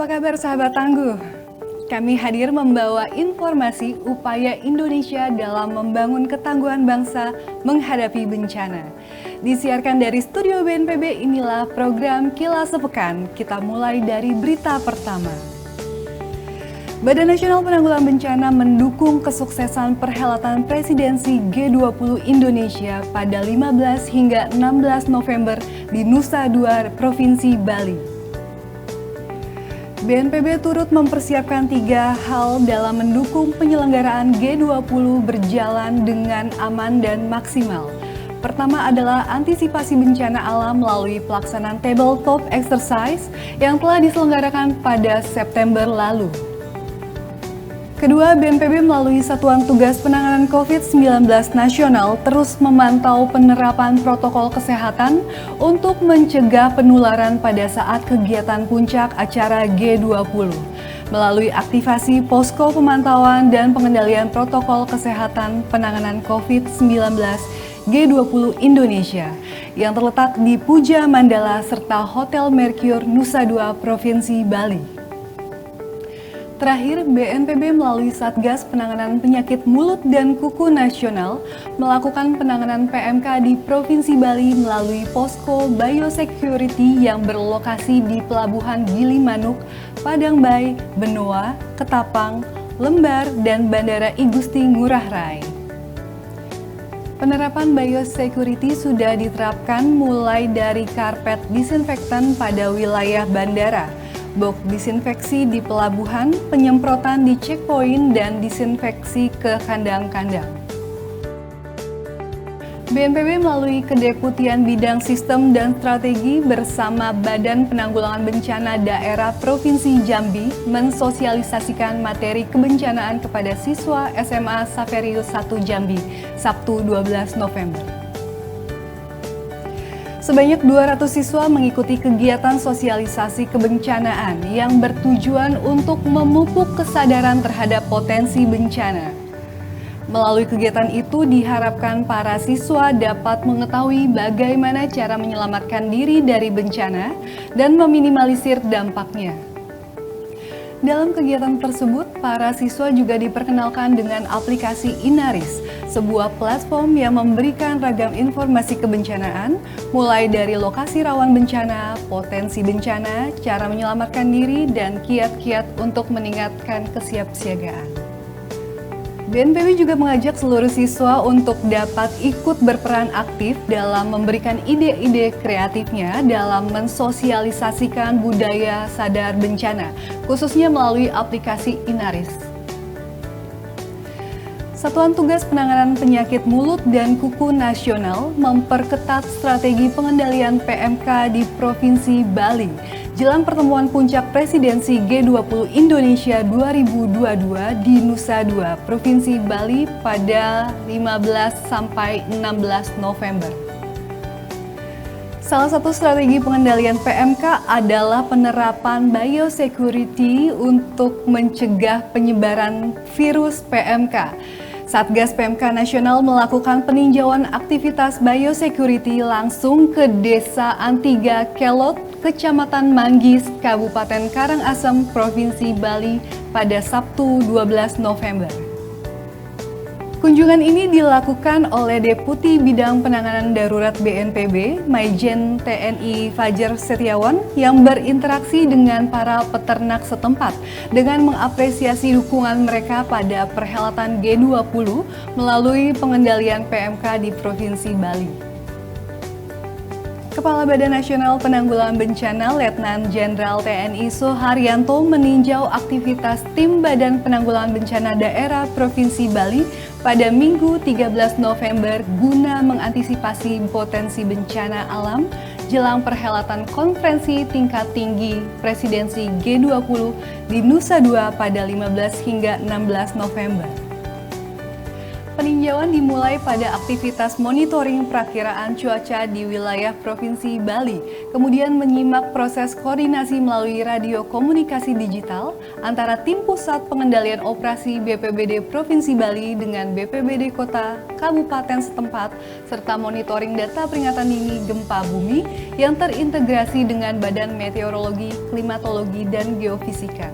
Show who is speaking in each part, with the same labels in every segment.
Speaker 1: Apa kabar sahabat tangguh? Kami hadir membawa informasi upaya Indonesia dalam membangun ketangguhan bangsa menghadapi bencana. Disiarkan dari studio BNPB, inilah program Kilas Sepekan. Kita mulai dari berita pertama. Badan Nasional Penanggulangan Bencana mendukung kesuksesan perhelatan presidensi G20 Indonesia pada 15 hingga 16 November di Nusa Dua, Provinsi Bali. BNPB turut mempersiapkan 3 hal dalam mendukung penyelenggaraan G20 berjalan dengan aman dan maksimal. Pertama adalah antisipasi bencana alam melalui pelaksanaan tabletop exercise yang telah diselenggarakan pada September lalu. Kedua, BNPB melalui Satuan Tugas Penanganan COVID-19 Nasional terus memantau penerapan protokol kesehatan untuk mencegah penularan pada saat kegiatan puncak acara G20. Melalui aktivasi posko pemantauan dan pengendalian protokol kesehatan penanganan COVID-19 G20 Indonesia yang terletak di Puja Mandala serta Hotel Mercure Nusa Dua, Provinsi Bali. Terakhir, BNPB melalui Satgas Penanganan Penyakit Mulut dan Kuku Nasional melakukan penanganan PMK di Provinsi Bali melalui posko biosecurity yang berlokasi di Pelabuhan Gilimanuk, Padangbai, Benoa, Ketapang, Lembar, dan Bandara I Gusti Ngurah Rai. Penerapan biosecurity sudah diterapkan mulai dari karpet disinfektan pada wilayah bandara, box disinfeksi di pelabuhan, penyemprotan di checkpoint, dan disinfeksi ke kandang-kandang. BNPB melalui Kedeputian Bidang Sistem dan Strategi bersama Badan Penanggulangan Bencana Daerah Provinsi Jambi mensosialisasikan materi kebencanaan kepada siswa SMA Saverius 1 Jambi, Sabtu 12 November. Sebanyak 200 siswa mengikuti kegiatan sosialisasi kebencanaan yang bertujuan untuk memupuk kesadaran terhadap potensi bencana. Melalui kegiatan itu diharapkan para siswa dapat mengetahui bagaimana cara menyelamatkan diri dari bencana dan meminimalisir dampaknya. Dalam kegiatan tersebut, para siswa juga diperkenalkan dengan aplikasi Inaris, sebuah platform yang memberikan ragam informasi kebencanaan, mulai dari lokasi rawan bencana, potensi bencana, cara menyelamatkan diri, dan kiat-kiat untuk meningkatkan kesiapsiagaan. BNPB juga mengajak seluruh siswa untuk dapat ikut berperan aktif dalam memberikan ide-ide kreatifnya dalam mensosialisasikan budaya sadar bencana, khususnya melalui aplikasi Inaris. Satuan Tugas Penanganan Penyakit Mulut dan Kuku Nasional memperketat strategi pengendalian PMK di Provinsi Bali jelang pertemuan puncak presidensi G20 Indonesia 2022 di Nusa Dua, Provinsi Bali pada 15 sampai 16 November. Salah satu strategi pengendalian PMK adalah penerapan biosecurity untuk mencegah penyebaran virus PMK. Satgas PMK Nasional melakukan peninjauan aktivitas biosecurity langsung ke Desa Antiga Kelot, Kecamatan Manggis, Kabupaten Karangasem, Provinsi Bali pada Sabtu 12 November. Kunjungan ini dilakukan oleh Deputi Bidang Penanganan Darurat BNPB, Maijen TNI Fajar Setiawan, yang berinteraksi dengan para peternak setempat dengan mengapresiasi dukungan mereka pada perhelatan G20 melalui pengendalian PMK di Provinsi Bali. Kepala Badan Nasional Penanggulangan Bencana Letnan Jenderal TNI Soeharyanto meninjau aktivitas tim Badan Penanggulangan Bencana Daerah Provinsi Bali pada Minggu 13 November guna mengantisipasi potensi bencana alam jelang perhelatan konferensi tingkat tinggi presidensi G20 di Nusa Dua pada 15 hingga 16 November. Tinjauan dimulai pada aktivitas monitoring perakiraan cuaca di wilayah Provinsi Bali, kemudian menyimak proses koordinasi melalui radio komunikasi digital antara tim Pusat Pengendalian Operasi BPBD Provinsi Bali dengan BPBD Kota, Kabupaten setempat, serta monitoring data peringatan dini gempa bumi yang terintegrasi dengan Badan Meteorologi, Klimatologi, dan Geofisika.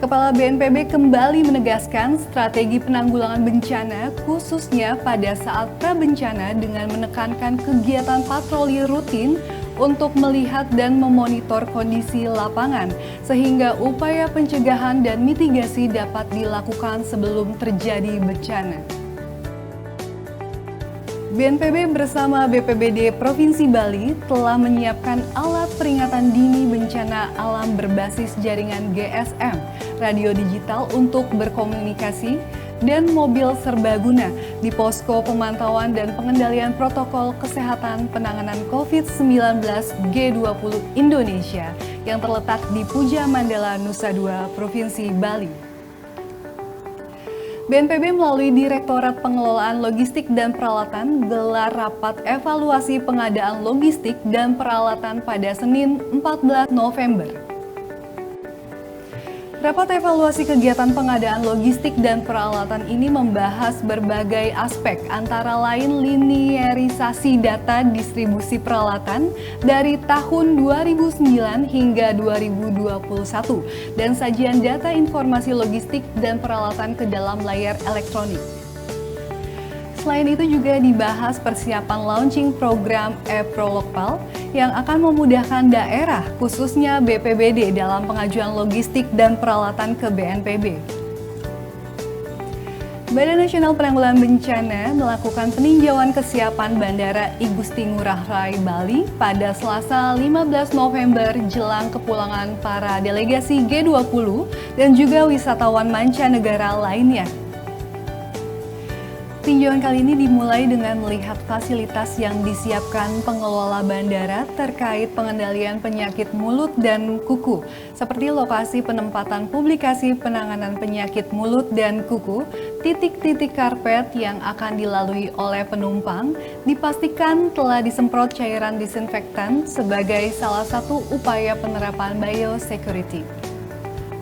Speaker 1: Kepala BNPB kembali menegaskan strategi penanggulangan bencana khususnya pada saat prabencana dengan menekankan kegiatan patroli rutin untuk melihat dan memonitor kondisi lapangan sehingga upaya pencegahan dan mitigasi dapat dilakukan sebelum terjadi bencana. BNPB bersama BPBD Provinsi Bali telah menyiapkan alat peringatan dini bencana alam berbasis jaringan GSM, radio digital untuk berkomunikasi, dan mobil serbaguna di posko pemantauan dan pengendalian protokol kesehatan penanganan COVID-19 G20 Indonesia yang terletak di Puja Mandala, Nusa Dua, Provinsi Bali. BNPB melalui Direktorat Pengelolaan Logistik dan Peralatan gelar rapat evaluasi pengadaan logistik dan peralatan pada Senin 14 November. Rapat evaluasi kegiatan pengadaan logistik dan peralatan ini membahas berbagai aspek antara lain linearisasi data distribusi peralatan dari tahun 2009 hingga 2021 dan sajian data informasi logistik dan peralatan ke dalam layar elektronik. Selain itu juga dibahas persiapan launching program e-Prologpal yang akan memudahkan daerah, khususnya BPBD dalam pengajuan logistik dan peralatan ke BNPB. Badan Nasional Penanggulangan Bencana melakukan peninjauan kesiapan Bandara I Gusti Ngurah Rai Bali pada Selasa 15 November jelang kepulangan para delegasi G20 dan juga wisatawan mancanegara lainnya. Tinjauan kali ini dimulai dengan melihat fasilitas yang disiapkan pengelola bandara terkait pengendalian penyakit mulut dan kuku, seperti lokasi penempatan publikasi penanganan penyakit mulut dan kuku, titik-titik karpet yang akan dilalui oleh penumpang, dipastikan telah disemprot cairan disinfektan sebagai salah satu upaya penerapan biosecurity.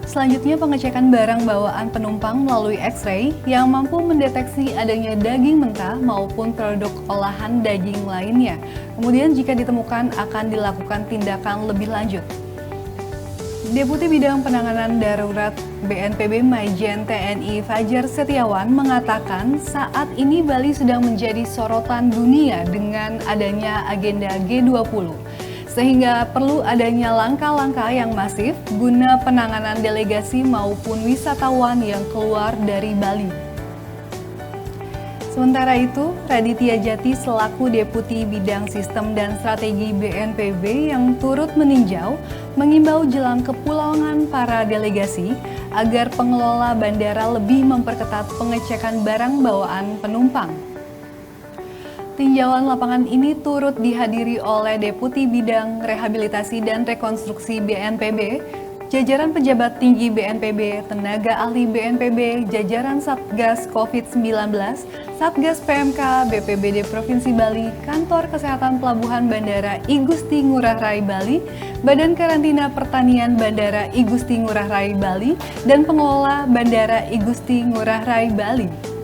Speaker 1: Selanjutnya pengecekan barang bawaan penumpang melalui X-ray yang mampu mendeteksi adanya daging mentah maupun produk olahan daging lainnya. Kemudian jika ditemukan akan dilakukan tindakan lebih lanjut. Deputi Bidang Penanganan Darurat BNPB Maijen TNI Fajar Setiawan mengatakan saat ini Bali sedang menjadi sorotan dunia dengan adanya agenda G20. Sehingga perlu adanya langkah-langkah yang masif guna penanganan delegasi maupun wisatawan yang keluar dari Bali. Sementara itu, Raditya Jati selaku Deputi Bidang Sistem dan Strategi BNPB yang turut meninjau, mengimbau jelang kepulangan para delegasi agar pengelola bandara lebih memperketat pengecekan barang bawaan penumpang. Tinjauan lapangan ini turut dihadiri oleh Deputi Bidang Rehabilitasi dan Rekonstruksi BNPB, jajaran pejabat tinggi BNPB, tenaga ahli BNPB, jajaran Satgas COVID-19, Satgas PMK, BPBD Provinsi Bali, Kantor Kesehatan Pelabuhan Bandara I Gusti Ngurah Rai Bali, Badan Karantina Pertanian Bandara I Gusti Ngurah Rai Bali, dan pengelola Bandara I Gusti Ngurah Rai Bali.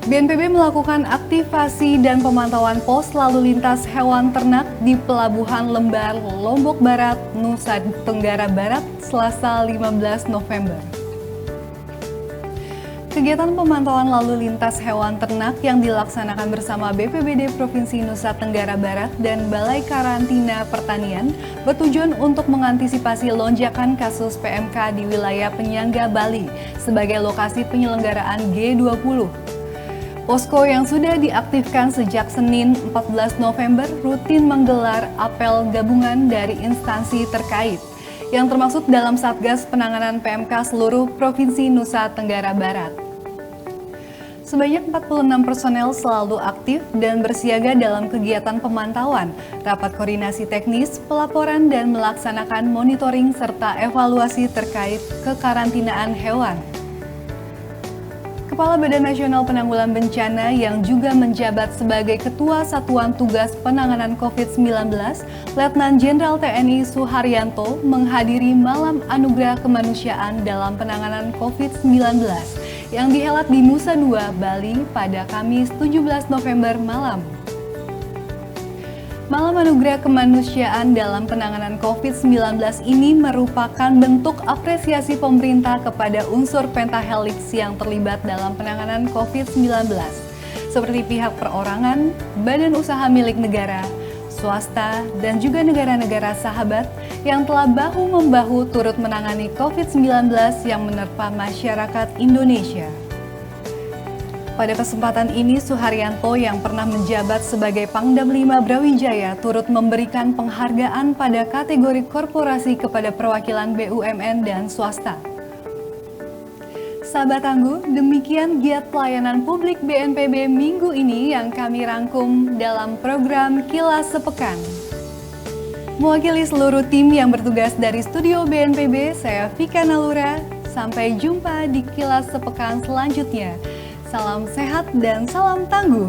Speaker 1: BNPB melakukan aktivasi dan pemantauan pos lalu lintas hewan ternak di Pelabuhan Lembar, Lombok Barat, Nusa Tenggara Barat, Selasa 15 November. Kegiatan pemantauan lalu lintas hewan ternak yang dilaksanakan bersama BPBD Provinsi Nusa Tenggara Barat dan Balai Karantina Pertanian bertujuan untuk mengantisipasi lonjakan kasus PMK di wilayah penyangga Bali sebagai lokasi penyelenggaraan G20. Posko yang sudah diaktifkan sejak Senin 14 November rutin menggelar apel gabungan dari instansi terkait, yang termasuk dalam Satgas Penanganan PMK seluruh Provinsi Nusa Tenggara Barat. Sebanyak 46 personel selalu aktif dan bersiaga dalam kegiatan pemantauan, rapat koordinasi teknis, pelaporan dan melaksanakan monitoring serta evaluasi terkait kekarantinaan hewan. Kepala Badan Nasional Penanggulangan Bencana yang juga menjabat sebagai Ketua Satuan Tugas Penanganan COVID-19, Letnan Jenderal TNI Suharyanto menghadiri Malam Anugerah Kemanusiaan dalam Penanganan COVID-19 yang dihelat di Nusa Dua, Bali pada Kamis 17 November malam. Malam Anugerah Kemanusiaan dalam penanganan COVID-19 ini merupakan bentuk apresiasi pemerintah kepada unsur pentahelix yang terlibat dalam penanganan COVID-19, seperti pihak perorangan, badan usaha milik negara, swasta, dan juga negara-negara sahabat yang telah bahu-membahu turut menangani COVID-19 yang menerpa masyarakat Indonesia. Pada kesempatan ini, Suharyanto yang pernah menjabat sebagai Pangdam 5 Brawijaya turut memberikan penghargaan pada kategori korporasi kepada perwakilan BUMN dan swasta. Sahabat Tangguh, demikian giat pelayanan publik BNPB minggu ini yang kami rangkum dalam program Kilas Sepekan. Mewakili seluruh tim yang bertugas dari studio BNPB, saya Vika Nalura. Sampai jumpa di Kilas Sepekan selanjutnya. Salam sehat dan salam tangguh.